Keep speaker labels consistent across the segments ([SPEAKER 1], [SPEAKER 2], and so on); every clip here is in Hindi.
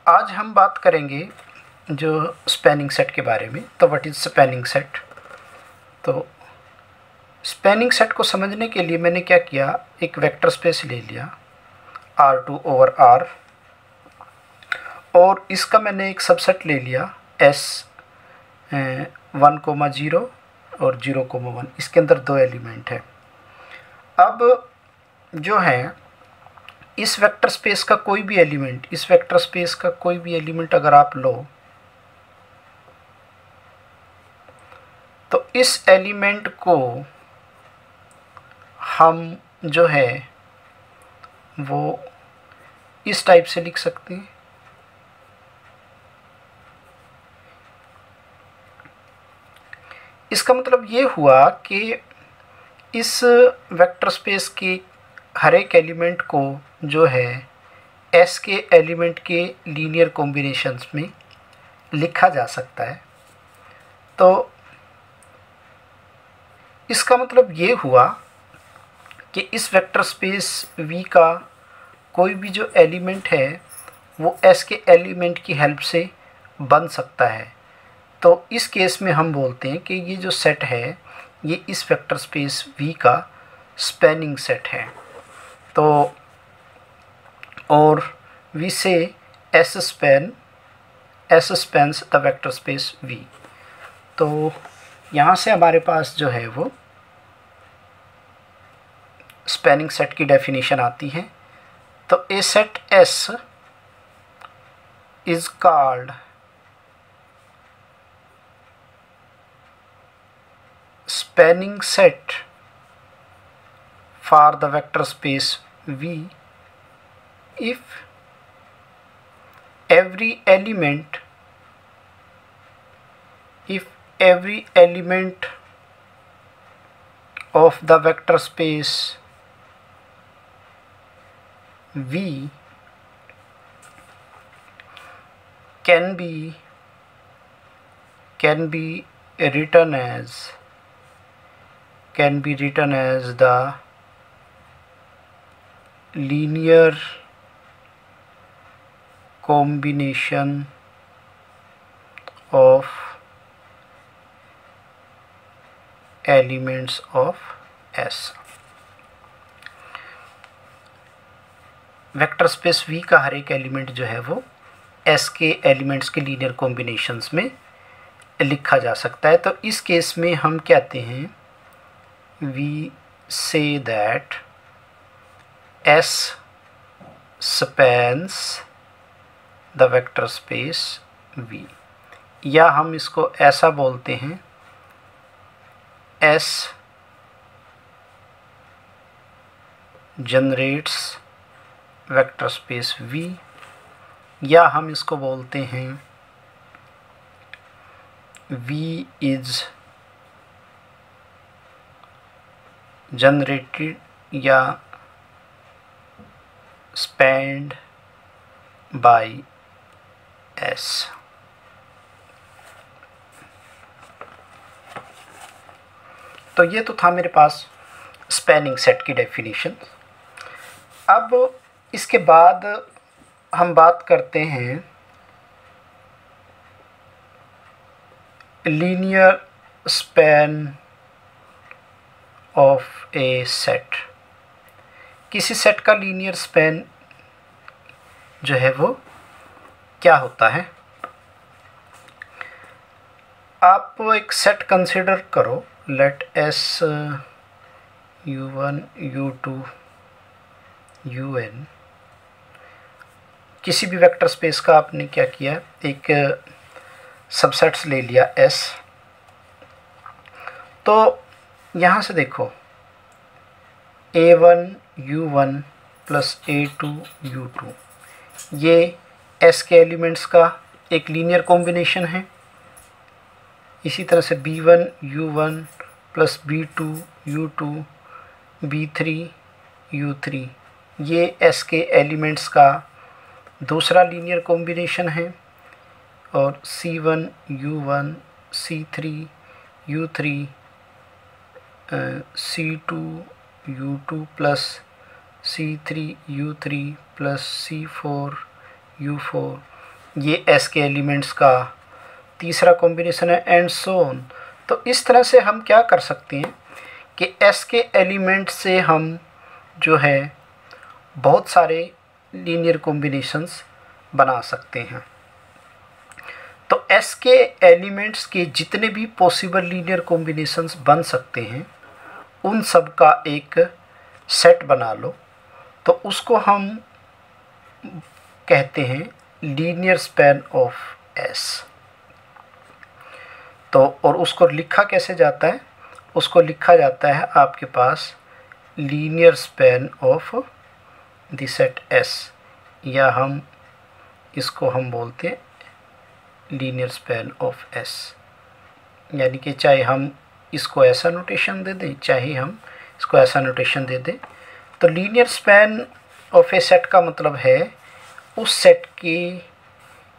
[SPEAKER 1] आज हम बात करेंगे जो स्पैनिंग सेट के बारे में। तो व्हाट इज़ स्पैनिंग सेट? तो स्पैनिंग सेट को समझने के लिए मैंने क्या किया, एक वेक्टर स्पेस ले लिया R2 ओवर R, और इसका मैंने एक सबसेट ले लिया S 1,0 और 0,1। इसके अंदर दो एलिमेंट है। अब जो है इस वेक्टर स्पेस का कोई भी एलिमेंट, इस वेक्टर स्पेस का कोई भी एलिमेंट अगर आप लो तो इस एलिमेंट को हम जो है वो इस टाइप से लिख सकते हैं। इसका मतलब ये हुआ कि इस वेक्टर स्पेस के हर एक एलिमेंट को जो है S के एलिमेंट के लीनियर कॉम्बिनेशंस में लिखा जा सकता है। तो इसका मतलब ये हुआ कि इस वेक्टर स्पेस V का कोई भी जो एलिमेंट है वो S के एलिमेंट की हेल्प से बन सकता है। तो इस केस में हम बोलते हैं कि ये जो सेट है ये इस वेक्टर स्पेस V का स्पैनिंग सेट है। तो और वी से S spans the vector space V। तो यहाँ से हमारे पास जो है वो स्पैनिंग सेट की डेफिनेशन आती है। तो a set S is called spanning set for the vector space V if every element of the vector space V can be written as the linear combination of elements of S। Vector space V का हर एक एलिमेंट जो है वो S के एलिमेंट्स के लीनियर कॉम्बिनेशंस में लिखा जा सकता है। तो इस केस में हम कहते हैं we say that S spans the vector space V, या हम इसको ऐसा बोलते हैं S generates vector space V, या हम इसको बोलते हैं V is generated या spanned by S। तो ये तो था मेरे पास स्पैनिंग सेट की डेफिनेशन। अब इसके बाद हम बात करते हैं linear span of A set. किसी सेट का लीनियर स्पैन जो है वो क्या होता है? आप एक सेट कंसिडर करो, late S U1 U2 UN। किसी भी वेक्टर स्पेस का आपने क्या किया, एक सबसेट्स ले लिया S। तो यहाँ से देखो A1 U1 plus A2 U2 ये S के एलिमेंट्स का एक लीनियर कॉम्बिनेशन है। इसी तरह से B1 U1 plus B2 U2 B3 U3 ये S के एलिमेंट्स का दूसरा लीनियर कॉम्बिनेशन है। और C1 U1 C3 U3 C2 U2 plus C3 U3 plus C4 U4 ये एस के एलिमेंट्स का तीसरा कॉम्बिनेशन है, एंड सो ऑन। तो इस तरह से हम क्या कर सकते हैं कि एस के एलिमेंट से हम जो है बहुत सारे लीनियर कॉम्बिनेशंस बना सकते हैं। तो एस के एलिमेंट्स के जितने भी पॉसिबल लीनियर कॉम्बिनेशंस बन सकते हैं उन सब का एक सेट बना लो, तो उसको हम कहते हैं लीनियर स्पैन ऑफ एस। तो और उसको लिखा कैसे जाता है? उसको लिखा जाता है आपके पास linear span of the set S, या इसको हम बोलते हैं लीनियर स्पैन ऑफ एस। यानी कि चाहे हम इसको ऐसा नोटेशन दे दें, चाहे हम इसको ऐसा नोटेशन दे दें। तो linear span of A set का मतलब है उस सेट के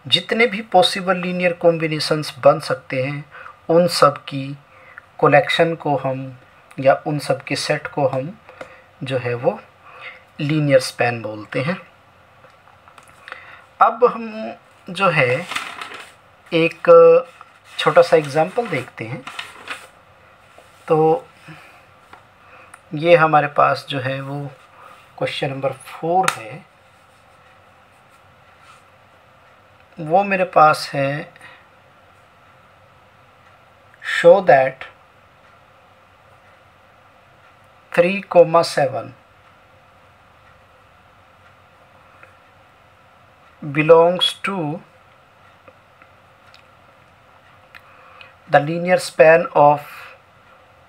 [SPEAKER 1] जितने भी पॉसिबल लीनियर कॉम्बिनेशंस बन सकते हैं उन सब की कलेक्शन को हम, या उन सब के सेट को हम जो है वो लीनियर स्पैन बोलते हैं। अब हम जो है एक छोटा सा एग्जांपल देखते हैं। तो ये हमारे पास जो है वो क्वेश्चन नंबर 4 है। वो मेरे पास है, show that 3,7 belongs to the linear span of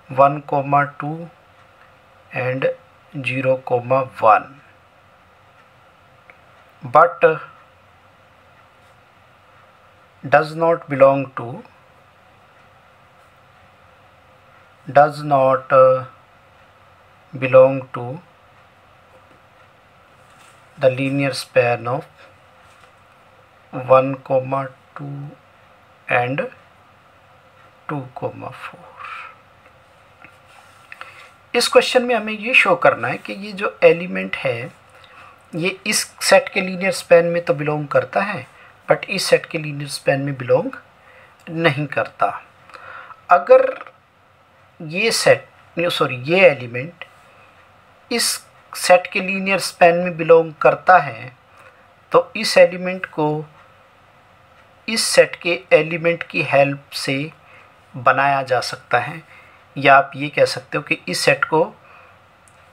[SPEAKER 1] 1,2 and 0,1, but does not belong to the linear span of 1,2 and 2,4। इस क्वेश्चन में हमें ये शो करना है कि ये जो एलिमेंट है ये इस सेट के लीनियर स्पैन में तो बिलोंग करता है, बट इस सेट के लीनियर स्पैन में बिलोंग नहीं करता। अगर ये एलिमेंट इस सेट के लीनियर स्पैन में बिलोंग करता है तो इस एलिमेंट को इस सेट के एलिमेंट की हेल्प से बनाया जा सकता है, या आप ये कह सकते हो कि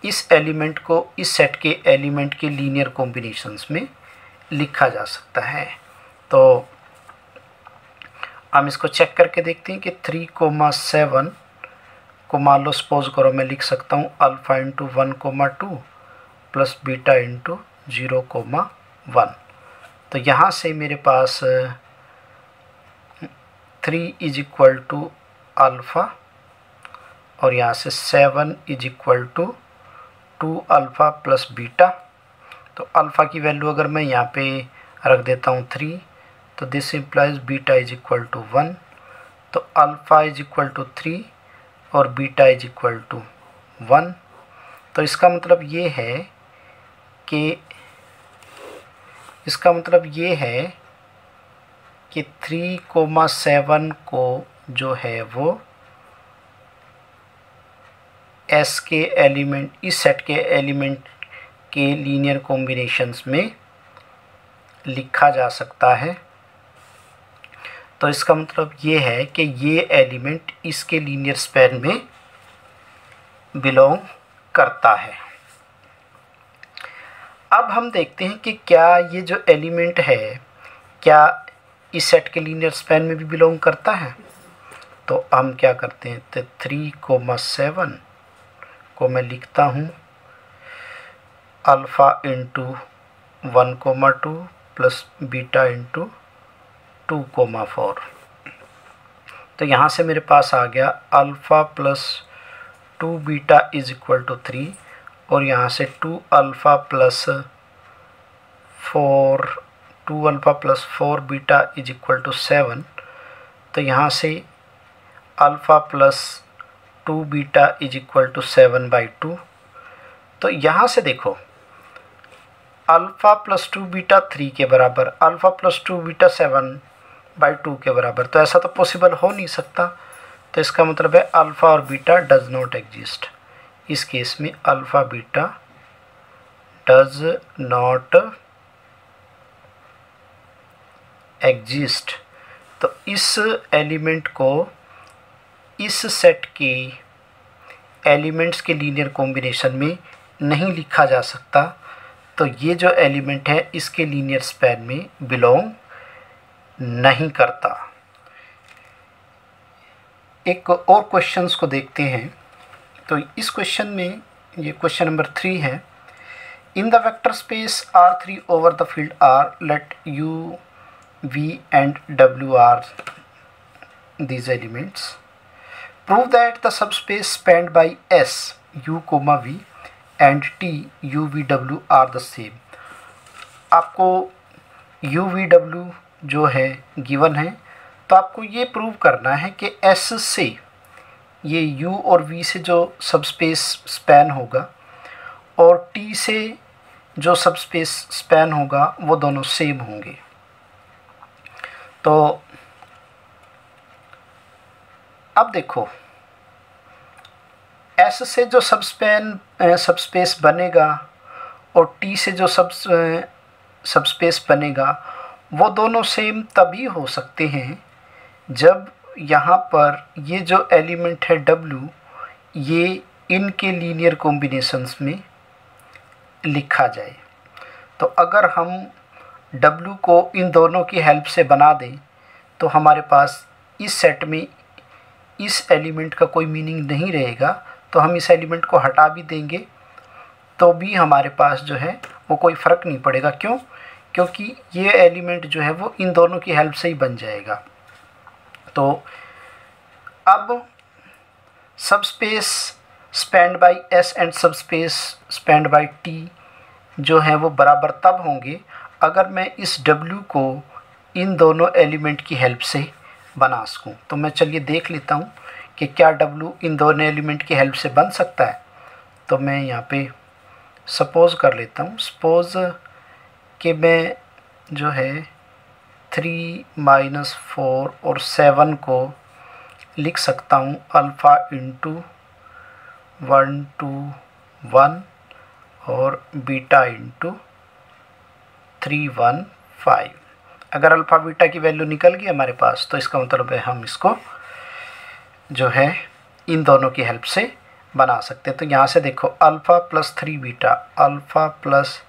[SPEAKER 1] इस एलिमेंट को इस सेट के एलिमेंट के लीनियर कॉम्बिनेशंस में लिखा जा सकता है। तो हम इसको चेक करके देखते हैं कि 3,7 को मान लो सपोज करो मैं लिख सकता हूँ alpha into 1,2 plus beta into 0,1। तो यहाँ से मेरे पास 3 इज इक्वल टू अल्फ़ा और यहाँ से 7 इज equal to 2 alpha plus beta. तो अल्फ़ा की वैल्यू अगर मैं यहाँ पे रख देता हूँ 3, तो this implies beta is equal to 1। तो अल्फ़ा इज इक्वल टू 3 और बीटा इज इक्वल टू 1। तो इसका मतलब ये है कि 3,7 को जो है वो एस के एलिमेंट, इस सेट के एलिमेंट के लीनियर कॉम्बिनेशंस में लिखा जा सकता है। तो इसका मतलब ये है कि ये एलिमेंट इसके लीनियर स्पैन में बिलोंग करता है। अब हम देखते हैं कि क्या ये जो एलिमेंट है क्या इस सेट के लीनियर स्पैन में भी बिलोंग करता है। तो हम क्या करते हैं, तो 3,7 को मैं लिखता हूँ alpha into 1,2 plus beta into 2,4। तो यहाँ से मेरे पास आ गया alpha plus 2 beta is equal to 3 और यहाँ से 2 alpha plus 4 beta is equal to 7। तो यहाँ से alpha plus 2 beta is equal to 7/2। तो यहाँ से देखो अल्फ़ा प्लस 2 बीटा 3 के बराबर, अल्फ़ा प्लस 2 बीटा 7/2 के बराबर, तो ऐसा तो पॉसिबल हो नहीं सकता। तो इसका मतलब है अल्फ़ा और बीटा डज नॉट एग्जिस्ट। इस केस में alpha beta does not exist. तो इस एलिमेंट को इस सेट के एलिमेंट्स के लीनियर कॉम्बिनेशन में नहीं लिखा जा सकता। तो ये जो एलिमेंट है इसके लीनियर स्पैन में बिलोंग नहीं करता। एक और क्वेश्चंस को देखते हैं। तो इस क्वेश्चन में, ये क्वेश्चन नंबर 3 है, in the vector space R3 over the field R, let U, V and W are these elements. Prove that the subspace spanned by S, U, V and T, U, V, W are the same. आपको U, V, W जो है गिवन है, तो आपको ये प्रूव करना है कि S से ये U और V से जो सबस्पेस स्पैन होगा और T से जो सबस्पेस स्पैन होगा वो दोनों सेम होंगे। तो अब देखो, S से जो सबस्पेस बनेगा और T से जो सबस्पेस बनेगा वो दोनों सेम तभी हो सकते हैं जब यहाँ पर ये जो एलिमेंट है W, ये इनके लीनियर कॉम्बिनेशंस में लिखा जाए। तो अगर हम W को इन दोनों की हेल्प से बना दें तो हमारे पास इस सेट में इस एलिमेंट का कोई मीनिंग नहीं रहेगा। तो हम इस एलिमेंट को हटा भी देंगे तो भी हमारे पास जो है वो कोई फ़र्क नहीं पड़ेगा। क्यों? क्योंकि ये एलिमेंट जो है वो इन दोनों की हेल्प से ही बन जाएगा। तो अब subspace spanned by S and subspace spanned by T जो है वो बराबर तब होंगे अगर मैं इस W को इन दोनों एलिमेंट की हेल्प से बना सकूं। तो मैं चलिए देख लेता हूं कि क्या W इन दोनों एलिमेंट की हेल्प से बन सकता है। तो मैं यहाँ पे सपोज़ कर लेता हूँ, सपोज़ कि मैं जो है 3 - 4 और 7 को लिख सकता हूँ अल्फ़ा इंटू 1 2 1 और बीटा इंटू 3 1 5। अगर अल्फ़ा बीटा की वैल्यू निकल गई हमारे पास तो इसका मतलब है हम इसको जो है इन दोनों की हेल्प से बना सकते हैं। तो यहाँ से देखो alpha plus 3 beta, alpha plus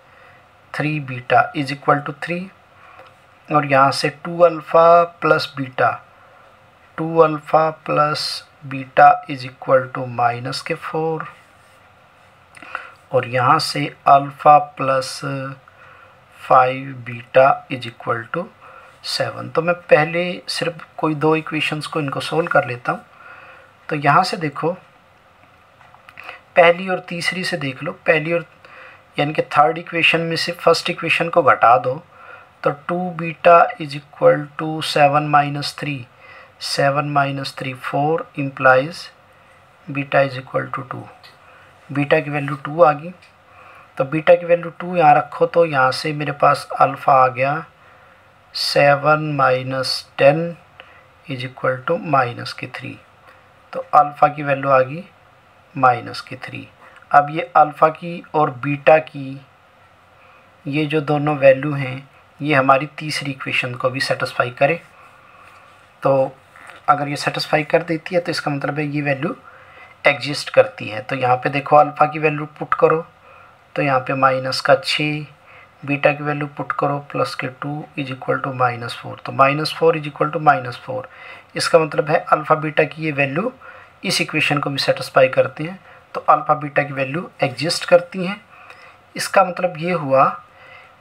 [SPEAKER 1] 3 beta is equal to 3, और यहाँ से 2 alpha plus beta, 2 alpha plus beta is equal to -4, और यहाँ से alpha plus 5 beta is equal to 7। तो मैं पहले सिर्फ कोई 2 इक्वेशंस को इनको सोल्व कर लेता हूँ। तो यहाँ से देखो पहली और तीसरी से देख लो, पहली और यानी कि थर्ड इक्वेशन में से फर्स्ट इक्वेशन को घटा दो तो 2 beta is equal to 7 - 3, 7 - 3 4 implies beta is equal to 2। Beta की वैल्यू 2 आ गई। तो बीटा की वैल्यू 2 यहाँ रखो तो यहाँ से मेरे पास अल्फ़ा आ गया 7 - 10 इज इक्वल टू -3। तो अल्फ़ा की वैल्यू आ गई -3। अब ये अल्फ़ा की और बीटा की ये जो दोनों वैल्यू हैं ये हमारी तीसरी इक्वेशन को भी सेटिस्फाई करे। तो अगर ये सेटिस्फाई कर देती है तो इसका मतलब है ये वैल्यू एग्जिस्ट करती है। तो यहाँ पे देखो अल्फ़ा की वैल्यू पुट करो तो यहाँ पे -6, बीटा की वैल्यू पुट करो +2 इज इक्वल टू -4। तो -4 इज इक्वल टू -4, इसका मतलब है अल्फ़ा बीटा की ये वैल्यू इस इक्वेशन को भी सेटिस्फाई करती हैं। तो अल्फ़ा बीटा की वैल्यू एग्जिस्ट करती हैं। इसका मतलब ये हुआ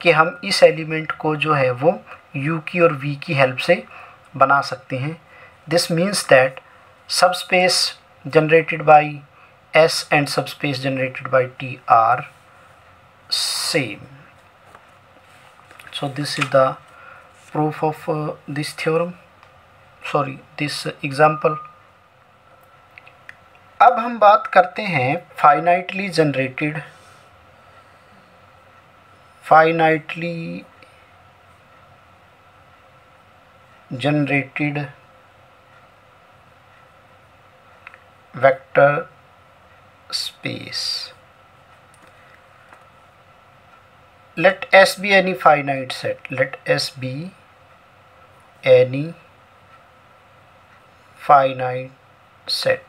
[SPEAKER 1] कि हम इस एलिमेंट को जो है वो U की और V की हेल्प से बना सकते हैं। This means that subspace generated by S and subspace generated by T are same. So this is the proof of this theorem, sorry this example. अब हम बात करते हैं finitely generated finitely generated vector space. Let S be any finite set. Let S be any finite set.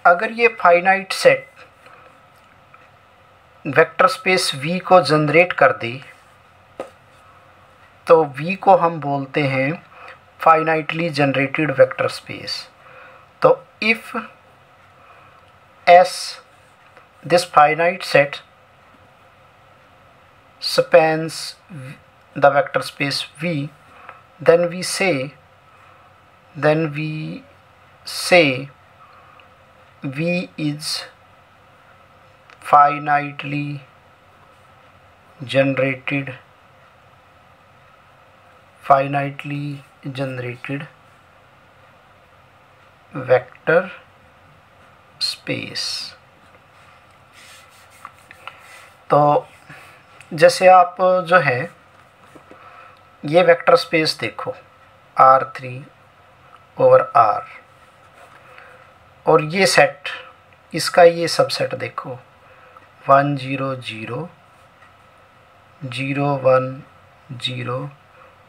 [SPEAKER 1] अगर ये finite set vector space V को जनरेट कर दे तो V को हम बोलते हैं फाइनाइटली जनरेटेड वेक्टर स्पेस. तो if S this finite set spans the vector space V, then we say V is finitely generated vector space. तो जैसे आप जो है ये वेक्टर स्पेस देखो R3/R और ये सेट, इसका ये सबसेट देखो 1 0 0 0 1 0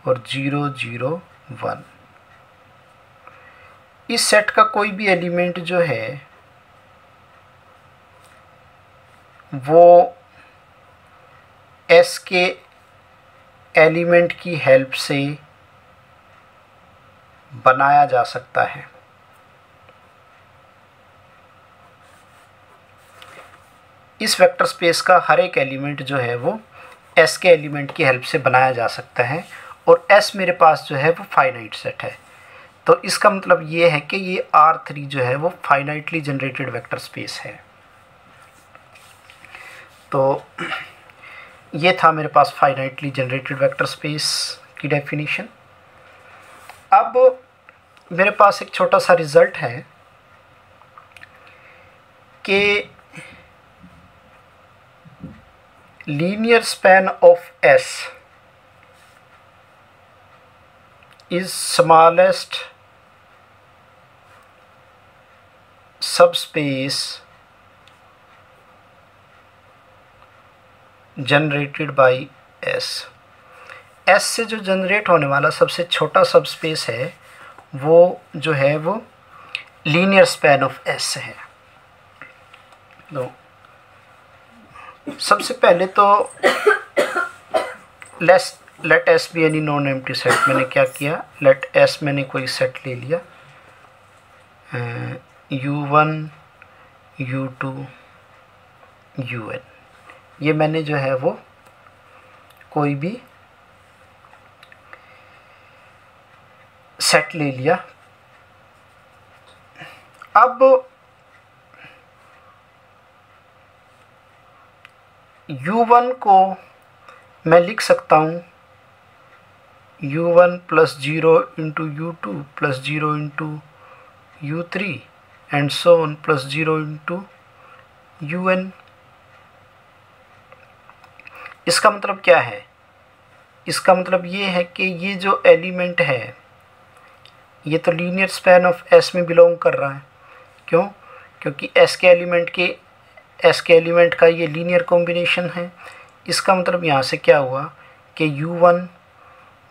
[SPEAKER 1] और 0 0 1. इस सेट का कोई भी एलिमेंट जो है वो S के एलिमेंट की हेल्प से बनाया जा सकता है. इस वेक्टर स्पेस का हर एक एलिमेंट जो है वो S के एलिमेंट की हेल्प से बनाया जा सकता है और S मेरे पास जो है वो फाइनाइट सेट है. तो इसका मतलब ये है कि ये R3 जो है वो फाइनाइटली जनरेटेड वेक्टर स्पेस है. तो ये था मेरे पास फाइनाइटली जनरेटेड वेक्टर स्पेस की डेफिनेशन. अब मेरे पास एक छोटा सा रिजल्ट है कि linear span of S is smallest subspace generated by S. S से जो जनरेट होने वाला सबसे छोटा सबस्पेस है वो जो है वो लीनियर स्पैन ऑफ S है. तो सबसे पहले तो let S be any non empty set. मैंने क्या किया, लेट S मैंने कोई सेट ले लिया U1 U2 UN. ये मैंने जो है वो कोई भी सेट ले लिया. अब U1 को मैं लिख सकता हूँ U1 + 0 × U2 + 0 × U3 and so on + 0 × UN. इसका मतलब क्या है? इसका मतलब ये है कि ये जो एलिमेंट है ये तो लीनियर स्पैन ऑफ S में बिलोंग कर रहा है. क्यों? क्योंकि S के एलिमेंट का ये लीनियर कॉम्बिनेशन है. इसका मतलब यहाँ से क्या हुआ कि U1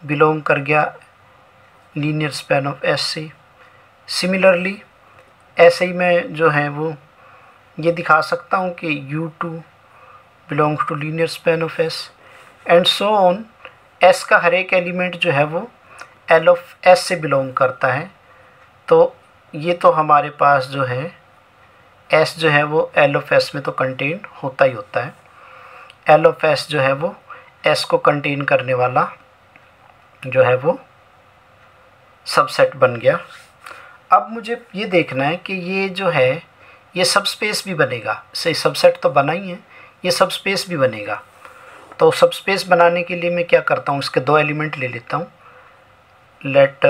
[SPEAKER 1] बिलोंग कर गया लीनियर स्पैन ऑफ S से. सिमिलरली ऐसे ही मैं जो है वो ये दिखा सकता हूँ कि U2 belong to linear span of S and so on. S का हर एक एलिमेंट जो है वो L ऑफ S से बिलोंग करता है. तो ये तो हमारे पास जो है S जो है वो L ऑफ S में तो कंटेन होता ही होता है. L ऑफ S जो है वो S को कंटेन करने वाला जो है वो सबसेट बन गया. अब मुझे ये देखना है कि ये जो है ये सबस्पेस भी बनेगा. सही, सबसेट तो बना ही है, ये सबस्पेस भी बनेगा. तो सबस्पेस बनाने के लिए मैं क्या करता हूँ, इसके दो एलिमेंट ले लेता हूँ. Let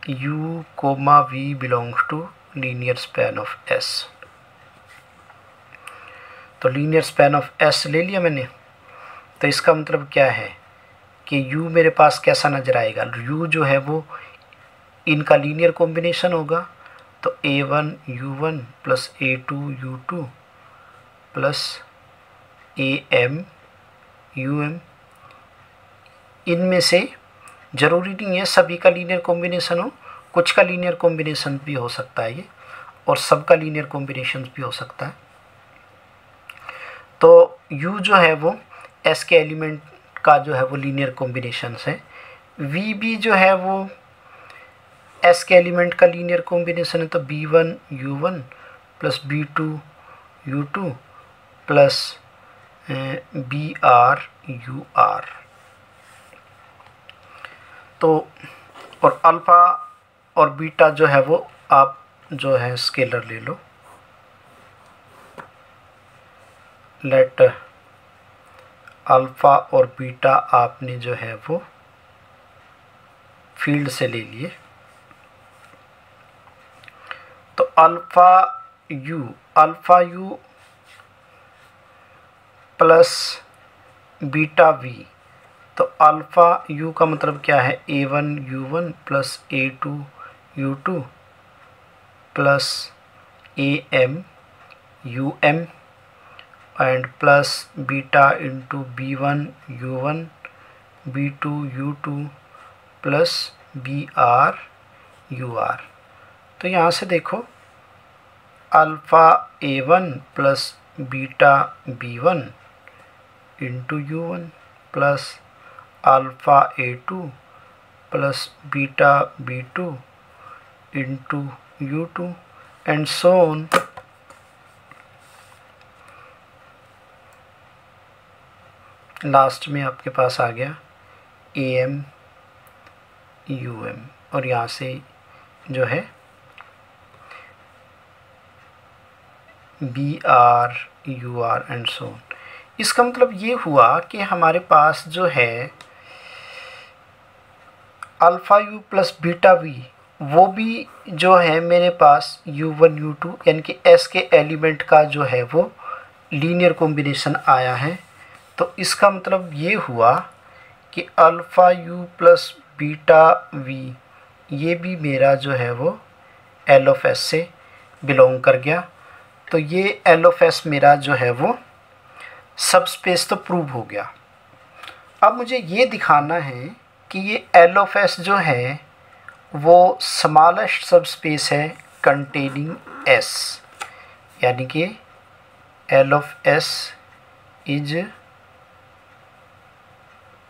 [SPEAKER 1] U, V belongs to linear span of S. तो लीनियर स्पैन ऑफ एस ले लिया मैंने। तो इसका मतलब क्या है कि यू मेरे पास कैसा नज़र आएगा, यू जो है वो इनका लीनियर कॉम्बिनेशन होगा। तो A1 U1 plus A2 U2 plus AM UM, इनमें से ज़रूरी नहीं है सभी का लीनियर कॉम्बिनेशन हो, कुछ का लीनियर कॉम्बिनेशन भी हो सकता है ये, और सब का लीनियर कॉम्बिनेशन भी हो सकता है। तो U जो है वो S के एलिमेंट का जो है वो लीनियर कॉम्बिनेशन है। VB जो है वो S के एलिमेंट का लीनियर कॉम्बिनेशन है। तो B1 U1 plus B2 U2 plus BR UR। तो और अल्फ़ा और बीटा जो है वो आप जो है स्केलर ले लो। लेट अल्फ़ा और बीटा आपने जो है वो फील्ड से ले लिए। तो alpha you plus beta V. तो अल्फ़ा यू का मतलब क्या है, A1 U1 plus A2 U2 plus AM UM and plus beta into B1 U1 B2 U2 plus BR UR। तो यहाँ से देखो alpha A1 plus beta B1 into U1 plus alpha A2 plus beta B2 into U2 and so on. Last में आपके पास आ गया AM UM, और यहाँ से जो है BR UR and so on. इसका मतलब ये हुआ कि हमारे पास जो है alpha you plus beta V, वो भी जो है मेरे पास U1 U2 यानी कि S के एलिमेंट का जो है वो लीनियर कॉम्बिनेशन आया है। तो इसका मतलब ये हुआ कि alpha you plus beta V ये भी मेरा जो है वो L ऑफ S से बिलोंग कर गया। तो ये L ऑफ S मेरा जो है वो सब स्पेस तो प्रूव हो गया। अब मुझे ये दिखाना है कि ये L ऑफ S जो है वो स्मॉलेस्ट सब स्पेस है कंटेनिंग S, यानी कि L of S is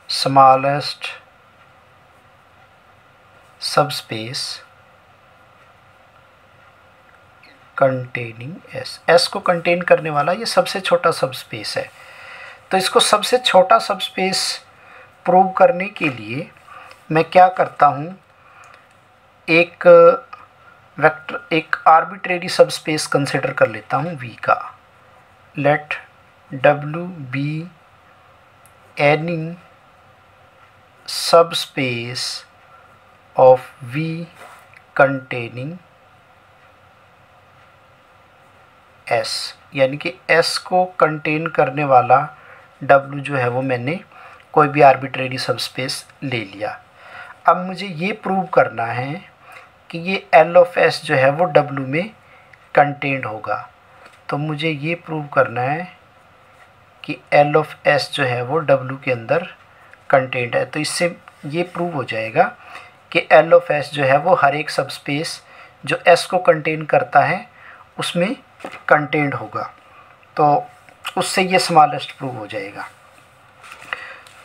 [SPEAKER 1] smallest सब स्पेस कंटेनिंग S। S को कंटेन करने वाला ये सबसे छोटा सब स्पेस है। तो इसको सबसे छोटा सब स्पेस प्रूव करने के लिए मैं क्या करता हूँ, एक वेक्टर एक आर्बिट्रेरी सब स्पेस कंसिडर कर लेता हूँ V का। लेट W बी एनी सब space of V containing S, यानी कि S को कंटेन करने वाला W जो है वो मैंने कोई भी आर्बिट्रेरी सब स्पेस ले लिया। अब मुझे ये प्रूव करना है कि ये L ऑफ S जो है वो W में कंटेन्ड होगा। तो मुझे ये प्रूव करना है कि L ऑफ S जो है वो W के अंदर कंटेन्ड है। तो इससे ये प्रूव हो जाएगा कि L ऑफ S जो है वो हर एक सब स्पेस जो S को कंटेन करता है उसमें कंटेन्ड होगा। तो उससे ये स्मॉलेस्ट प्रूव हो जाएगा।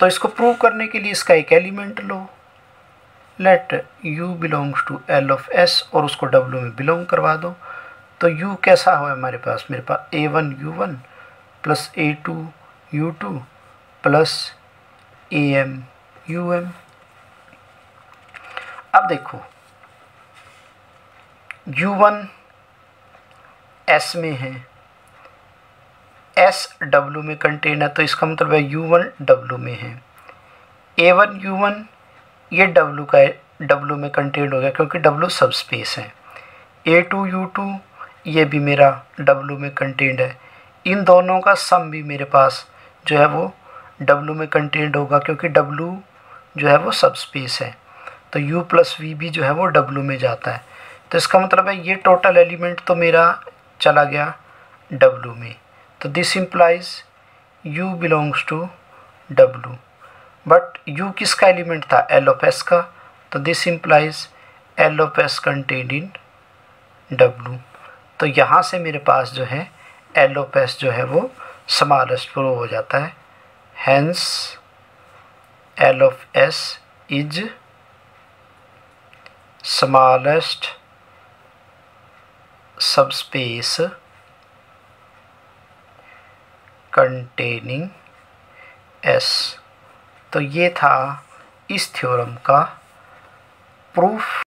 [SPEAKER 1] तो इसको प्रूव करने के लिए इसका एक एलिमेंट लो। Let U belongs to L of S और उसको W में बिलोंग करवा दो। तो U कैसा हुआ हमारे पास, मेरे पास A1 U1 plus A2 U2 plus AM UM। अब देखो U1 S में है, S W में कंटेन है, तो इसका मतलब है U1 W में है। A1 U1 ये W का W में कंटेन हो गया क्योंकि W सब स्पेस है। A2 U2 ये भी मेरा W में कंटेन्ड है। इन दोनों का सम भी मेरे पास जो है वो W में कंटेंट होगा, क्योंकि W जो है वो सब स्पेस है, तो U प्लस V भी जो है वो W में जाता है। तो इसका मतलब है ये टोटल एलिमेंट तो मेरा चला गया W में, तो this implies U belongs to W। But U किसका एलिमेंट था? L ऑफ S का, तो this implies L of S contained in W। तो यहाँ से मेरे पास जो है L ऑफ S जो है वो स्मॉलेस्ट प्रूव हो जाता है। Hence L of S is smallest subspace containing S। तो ये था इस थ्योरम का प्रूफ।